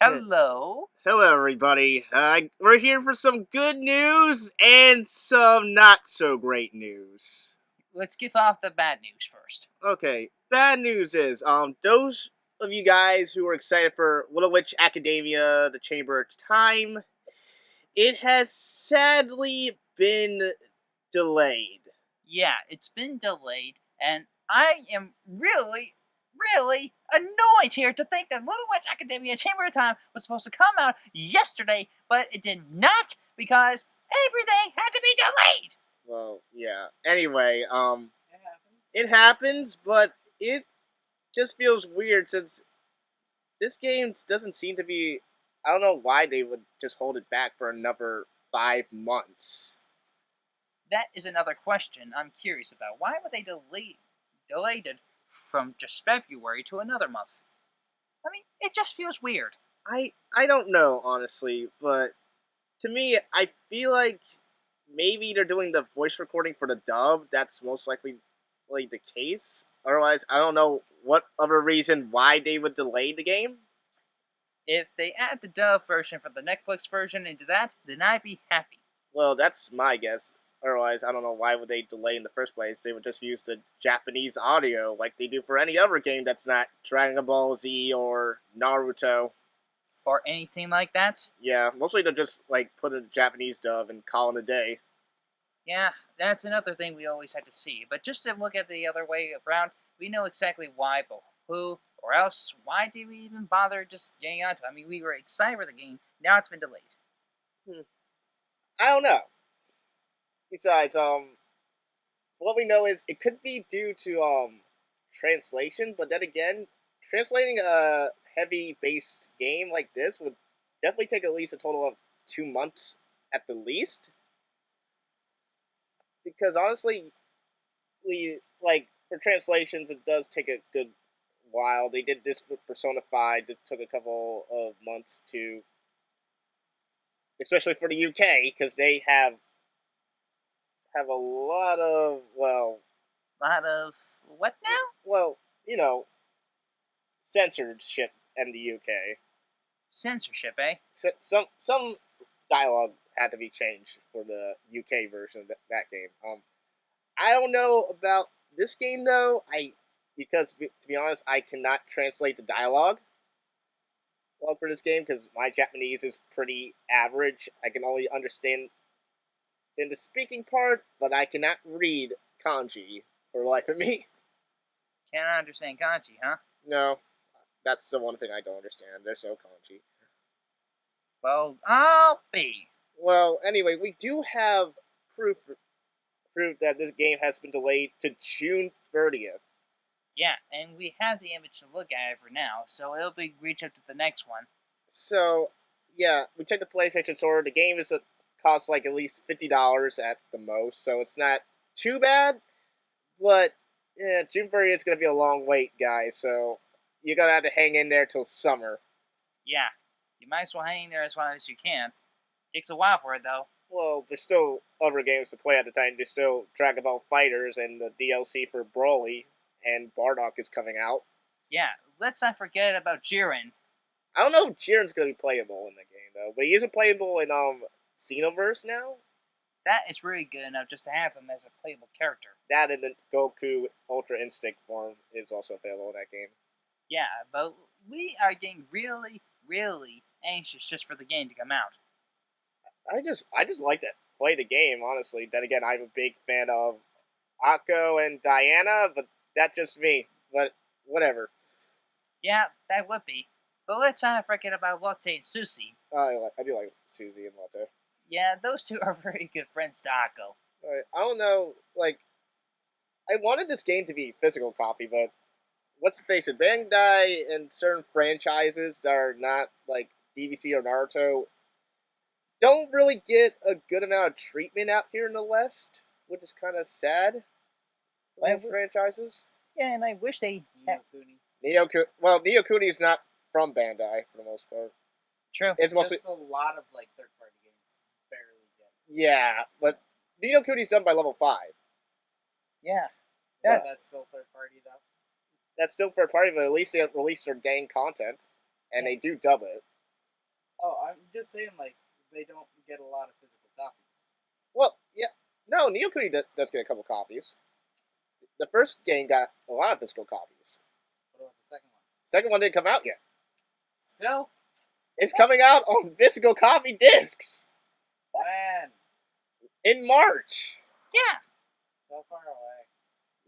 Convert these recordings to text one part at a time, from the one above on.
Hello. Hello, everybody. We're here for some good news and some not so great news. Let's get off the bad news first. Okay, bad news is those of you guys who are excited for Little Witch Academia: The Chamber of Time, it has sadly been delayed. Yeah, it's been delayed, and I am really annoyed here to think that Little Witch Academia Chamber of Time was supposed to come out yesterday, but it did not because everything had to be delayed. Well, yeah. Anyway, It happens. it happens, but it just feels weird since this game doesn't seem to be. I don't know why they would just hold it back for another 5 months. That is another question I'm curious about. Why would they delayed it from just February to another month? I mean, it just feels weird. I don't know honestly, but to me, I feel like maybe they're doing the voice recording for the dub. That's most likely the case. Otherwise, I don't know what other reason why they would delay the game. If they add the dub version from the Netflix version into that, then I'd be happy. Well, that's my guess. Otherwise, I don't know why would they delay in the first place. They would just use the Japanese audio like they do for any other game that's not Dragon Ball Z or Naruto. Or anything like that. Yeah, mostly they're just put in the Japanese dub and call it a day. Yeah, that's another thing we always had to see. But just to look at the other way around, we know exactly why, but who, or else why did we even bother just getting onto it? I mean, we were excited for the game, now it's been delayed. I don't know. Besides, what we know is it could be due to translation, but then again, translating a heavy based game like this would definitely take at least a total of 2 months at the least. Because honestly, for translations, it does take a good while. They did this with Persona 5. It took a couple of months to, especially for the UK, because they have a lot of A lot of what now? well, you know, censorship in the UK. Censorship, eh? So, some dialogue had to be changed for the UK version of that game. I don't know about this game though. Because to be honest, I cannot translate the dialogue well for this game because my Japanese is pretty average. I can only understand the speaking part, but I cannot read kanji for the life of me. Can't understand kanji, huh? No, that's the one thing I don't understand. They're so kanji. Well, I'll be. Well, anyway, we do have proof that this game has been delayed to June 30th. Yeah, and we have the image to look at it for now, so it'll be reach up to the next one. So, yeah, we checked the PlayStation Store. The game is costs like at least $50 at the most, so it's not too bad. But yeah, June 30th is gonna be a long wait, guys. So you're gonna have to hang in there till summer. Yeah, you might as well hang in there as long as you can. Takes a while for it, though. Well, there's still other games to play at the time. There's still Dragon Ball Fighters and the DLC for Broly, and Bardock is coming out. Yeah, let's not forget about Jiren. I don't know if Jiren's gonna be playable in the game though, but he isn't playable in Xenoverse now. That is really good enough just to have him as a playable character. That and the Goku Ultra Instinct form is also available in that game. Yeah, but we are getting really anxious just for the game to come out. I just like to play the game, honestly. Then again, I'm a big fan of Akko and Diana, but that's just me. But whatever. Yeah, that would be. But let's not forget about Lotte and Susie. I do like Susie and Lotte. Yeah, those two are very good friends to Akko. I don't know, I wanted this game to be a physical copy, but let's face it, Bandai and certain franchises that are not like DVC or Naruto don't really get a good amount of treatment out here in the West, which is kind of sad. Those franchises. Yeah, and I wish they had... Neo Kuni is not from Bandai for the most part. True. It's mostly a lot of third-party games barely get. Yeah, but Neo Kuni's done by Level 5. Yeah. Yeah, that's still third-party though. That's still third party, but at least they release their dang content, and they do dub it. Oh, I'm just saying, like, they don't get a lot of physical copies. Well, yeah. No, Neo Kuni does get a couple copies. The first game got a lot of physical copies. What about the second one? Second one didn't come out yet. Still? It's coming out on physical copy discs When? in March. Yeah, So far away.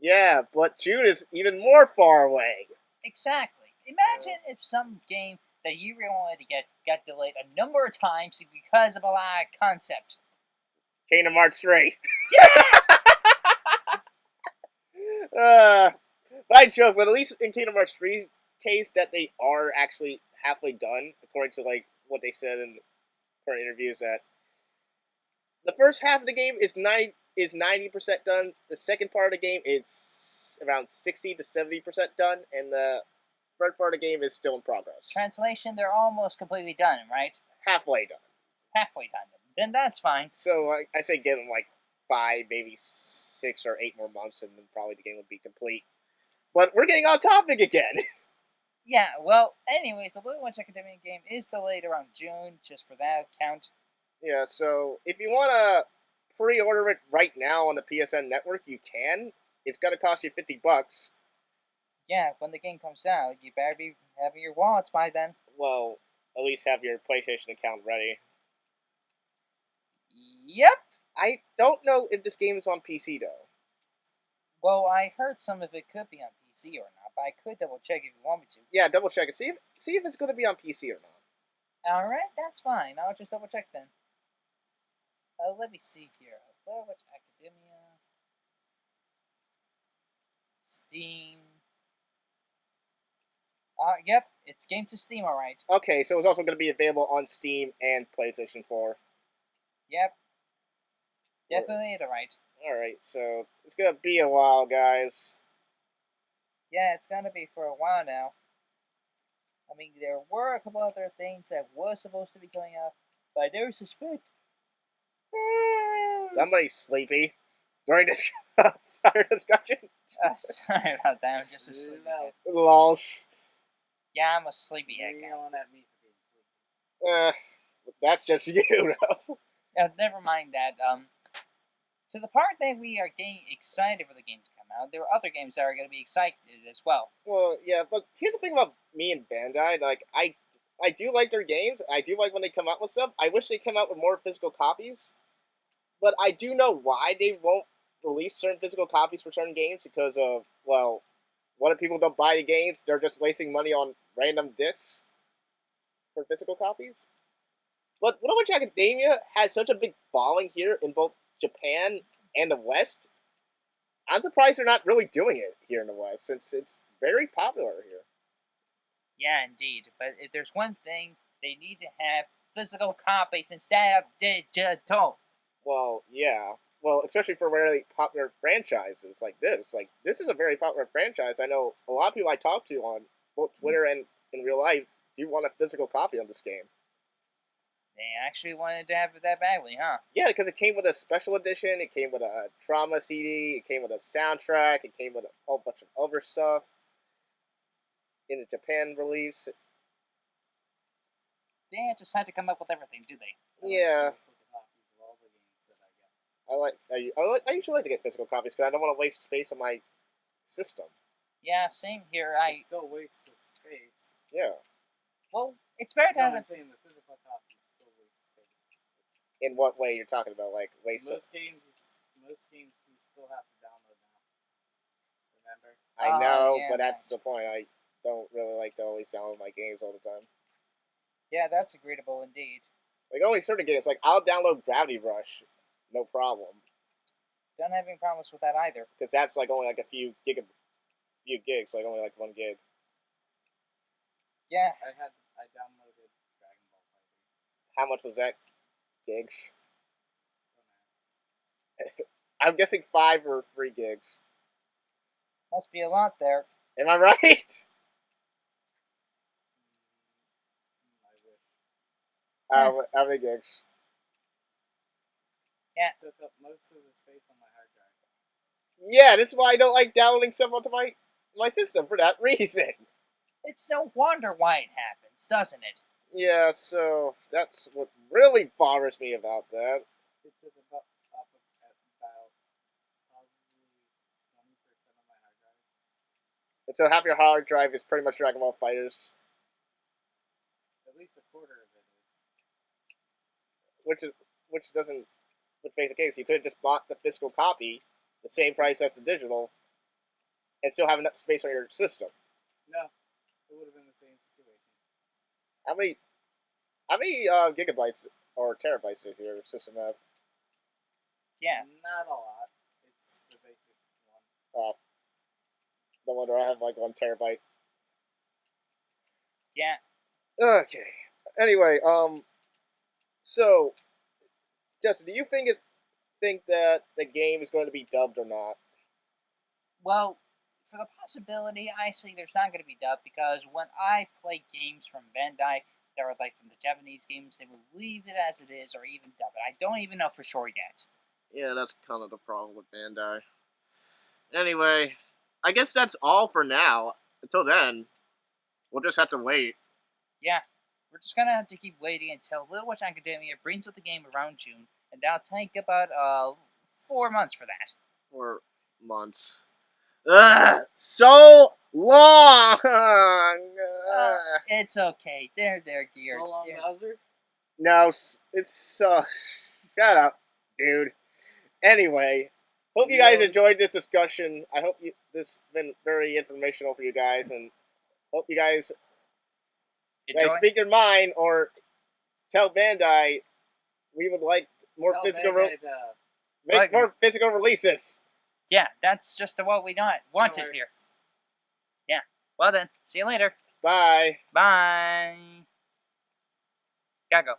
Yeah, but June is even more far away. exactly. Imagine if some game that you really wanted to get got delayed a number of times because of a lack of concept. Kingdom Hearts 3. Yeah! But I joke, but at least in Kingdom Hearts 3's case, that they are actually halfway done, according to like what they said in current interviews. That the first half of the game is 90% done. The second part of the game is around 60 to 70% done, and the third part of the game is still in progress. Translation, they're almost completely done, right? Halfway done. Halfway done. Then that's fine. So I say give them like 5, maybe 6 or 8 more months, and then probably the game will be complete. But we're getting off topic again. Yeah, well, anyways, the Blue Witch Academia game is delayed around June, just for that count. Yeah, so if you want to pre-order it right now on the PSN network, you can. It's going to cost you $50. Yeah, when the game comes out, you better be having your wallets by then. Well, at least have your PlayStation account ready. Yep. I don't know if this game is on PC, though. Well, I heard some of it could be on PC or not, but I could double check if you want me to. Yeah, double check it. See if it's going to be on PC or not. Alright, that's fine. I'll just double check then. Let me see here. Blue Witch Academia. Steam. Yep, it's game to Steam, alright. Okay, so it's also going to be available on Steam and PlayStation 4. Yep. Definitely alright. Alright, so it's going to be a while, guys. Yeah, it's gonna be for a while now. I mean, there were a couple other things that was supposed to be coming out, but I never suspect. Somebody's sleepy during this discussion. Sorry about that. I'm just a sleepy head. Lols. Yeah, I'm a sleepy head You're guy. yelling at me for being sleepy. That's just you, though. Never mind that. To the part that we are getting excited for the game to come out, there are other games that are going to be excited as well. Well, yeah, but here's the thing about me and Bandai. Like, I do like their games. I do like when they come out with stuff. I wish they come out with more physical copies. But I do know why they won't release certain physical copies for certain games, because of, well, what if people don't buy the games? They're just wasting money on random discs for physical copies. But Little Witch Academia has such a big following here in both Japan and the West. I'm surprised they're not really doing it here in the West, since it's very popular here. Yeah, indeed. But if there's one thing, they need to have physical copies instead of digital. Well, yeah. Well, especially for really popular franchises like this. Like, this is a very popular franchise. I know a lot of people I talk to on both Twitter and in real life do want a physical copy of this game. They actually wanted to have it that badly, huh? Yeah, because it came with a special edition, it came with a trauma CD, it came with a soundtrack, it came with a whole bunch of other stuff in the Japan release. They just had to come up with everything, do they? Yeah. I like to look at copies of all the games that I get. I usually like to get physical copies because I don't want to waste space on my system. Yeah, same here. It still wastes the space. Yeah. Well, it's better to No, have I'm them. saying the physical copies still waste space. In what way you're talking about? Like, waste of... Most games you still have to download now. Remember? I know, yeah, but that's the point. I don't really like to always download my games all the time. Yeah, that's agreeable indeed. Like, only certain games. Like, I'll download Gravity Rush. No problem. Don't have any problems with that either. Because that's, like, only, like, a few gigs. Like, only, like, 1 gig. Yeah, I downloaded Dragon Ball Fighter. How much was that? Gigs? I'm guessing 5 or 3 gigs. must be a lot there. Am I right? I wish. How many gigs? Yeah. Took up most of the space on my hard drive. Yeah, this is why I don't like downloading stuff onto my system, for that reason. It's no wonder why it happens, doesn't it? Yeah, so that's what really bothers me about that. It took about up at about probably 20% of my hard drive. And so half your hard drive is pretty much Dragon Ball Fighters, At least a quarter of it is. which doesn't which makes the case. You could have just bought the physical copy, the same price as the digital, and still have enough space on your system. No, it would have been the same situation. How many gigabytes or terabytes does your system have? Yeah. Not a lot. It's the basic one. No wonder I have like 1 terabyte. Yeah. Okay. Anyway, so Justin, do you think that the game is going to be dubbed or not? Well, for the possibility, I say there's not going to be dubbed because when I play games from Bandai that are like from the Japanese games, they will leave it as it is or even dub it. I don't even know for sure yet. Yeah, that's kind of the problem with Bandai. Anyway, I guess that's all for now. Until then, we'll just have to wait. Yeah, we're just gonna have to keep waiting until Little Witch Academia brings out the game around June, and that'll take about 4 months for that. For months. Ugh, so long. It's okay. There, gear. So long, Bowser. No, it's shut up, dude. Anyway, hope you guys enjoyed this discussion. I hope this has been very informational for you guys, and hope you guys speak your mind or tell Bandai we would like more physical make more physical releases. Yeah, that's just what we wanted here. Yeah. Well then, see you later. Bye. Bye. Gotta go.